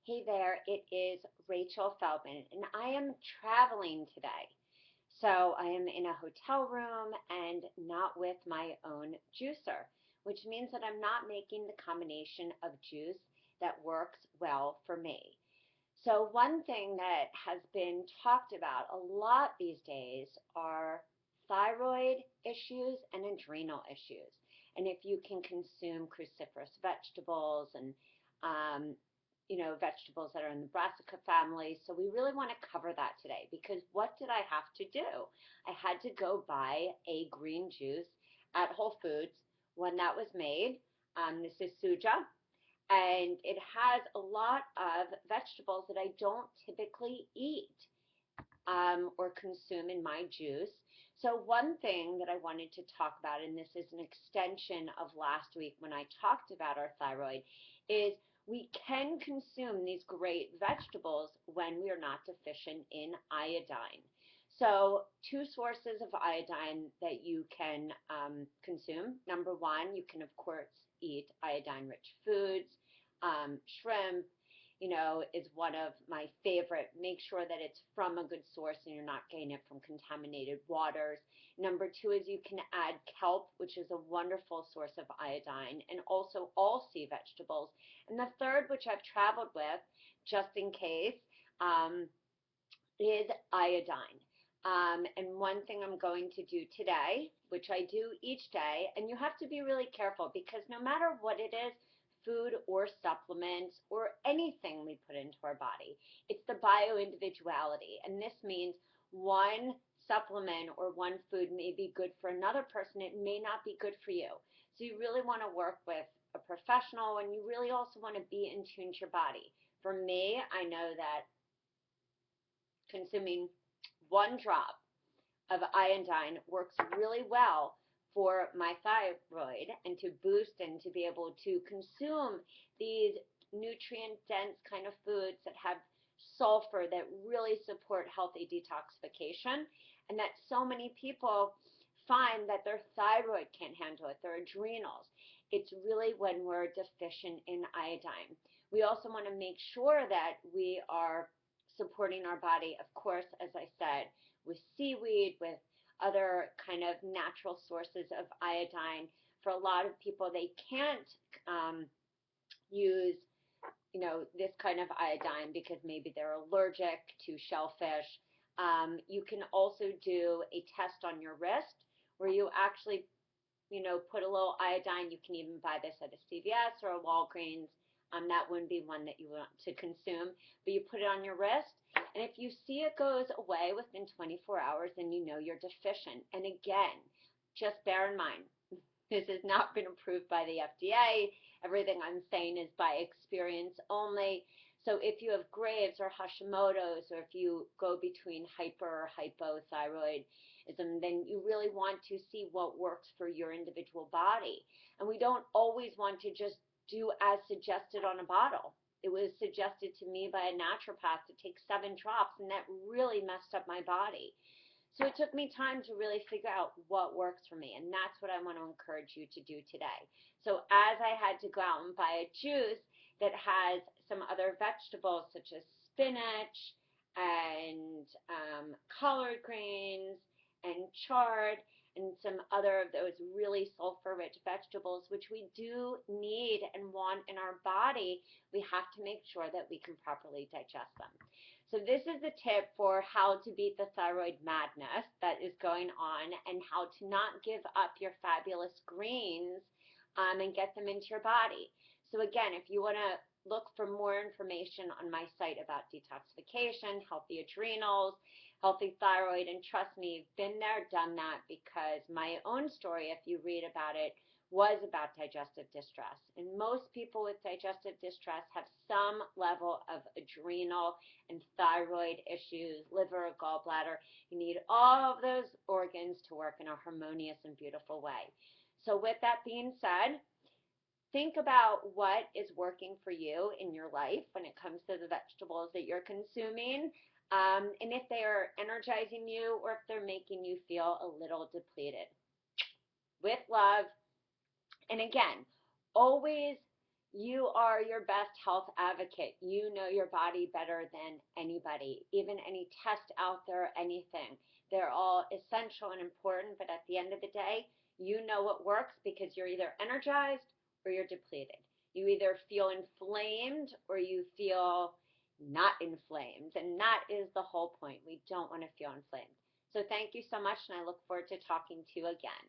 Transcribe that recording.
Hey there, it is Rachel Feldman, and I am traveling today. So I am in a hotel room and not with my own juicer, which means that I'm not making the combination of juice that works well for me. So one thing that has been talked about a lot these days are thyroid issues and adrenal issues. And if you can consume cruciferous vegetables and um, vegetables that are in the brassica family. So we really want to cover that today because what did I have to do? I had to go buy a green juice at Whole Foods, one that was made. This is Suja, and it has a lot of vegetables that I don't typically eat or consume in my juice. So one thing that I wanted to talk about, and this is an extension of last week when I talked about our thyroid, is we can consume these great vegetables when we are not deficient in iodine. So two sources of iodine that you can consume. Number one, you can of course eat iodine-rich foods, shrimp, is one of my favorite. Make sure that it's from a good source and you're not getting it from contaminated waters. Number two is you can add kelp, which is a wonderful source of iodine, and also all sea vegetables. And the third, which I've traveled with, just in case, is iodine. And one thing I'm going to do today, which I do each day, and you have to be really careful because no matter what it is, food or supplements or anything we put into our body, it's the bioindividuality. And this means one supplement or one food may be good for another person. It may not be good for you. So you really want to work with a professional, and you really also want to be in tune to your body. For me, I know that consuming one drop of iodine works really well for my thyroid and to boost and to be able to consume these nutrient dense kind of foods that have sulfur that really support healthy detoxification, and that so many people find that their thyroid can't handle it, their adrenals. It's really when we're deficient in iodine. We also want to make sure that we are supporting our body, of course, as I said, with seaweed, with other kind of natural sources of iodine. For a lot of people, they can't use, this kind of iodine because maybe they're allergic to shellfish. You can also do a test on your wrist where you actually put a little iodine. You can even buy this at a CVS or a Walgreens. That wouldn't be one that you want to consume, but you put it on your wrist, and if you see it goes away within 24 hours, then you know you're deficient. And again, just bear in mind, this has not been approved by the FDA. Everything I'm saying is by experience only. So if you have Graves or Hashimoto's, or if you go between hyper or hypothyroidism, then you really want to see what works for your individual body. And we don't always want to just do as suggested on a bottle. It was suggested to me by a naturopath to take 7 drops, and that really messed up my body. So it took me time to really figure out what works for me, and that's what I want to encourage you to do today. So as I had to go out and buy a juice that has some other vegetables such as spinach and collard greens and chard and some other of those really sulfur-rich vegetables, which we do need and want in our body, we have to make sure that we can properly digest them. So this is the tip for how to beat the thyroid madness that is going on and how to not give up your fabulous greens and get them into your body. So again, if you want to look for more information on my site about detoxification, healthy adrenals, healthy thyroid, and trust me, been there, done that, because my own story, if you read about it, was about digestive distress. And most people with digestive distress have some level of adrenal and thyroid issues, liver, gallbladder. You need all of those organs to work in a harmonious and beautiful way. So with that being said, think about what is working for you in your life when it comes to the vegetables that you're consuming, and if they are energizing you or if they're making you feel a little depleted. With love, and again, always You are your best health advocate. You know your body better than anybody. Even any test out there, anything. They're all essential and important, but at the end of the day, you know what works because you're either energized or you're depleted. You either feel inflamed or you feel not inflamed. And that is the whole point. We don't want to feel inflamed. So thank you so much, and I look forward to talking to you again.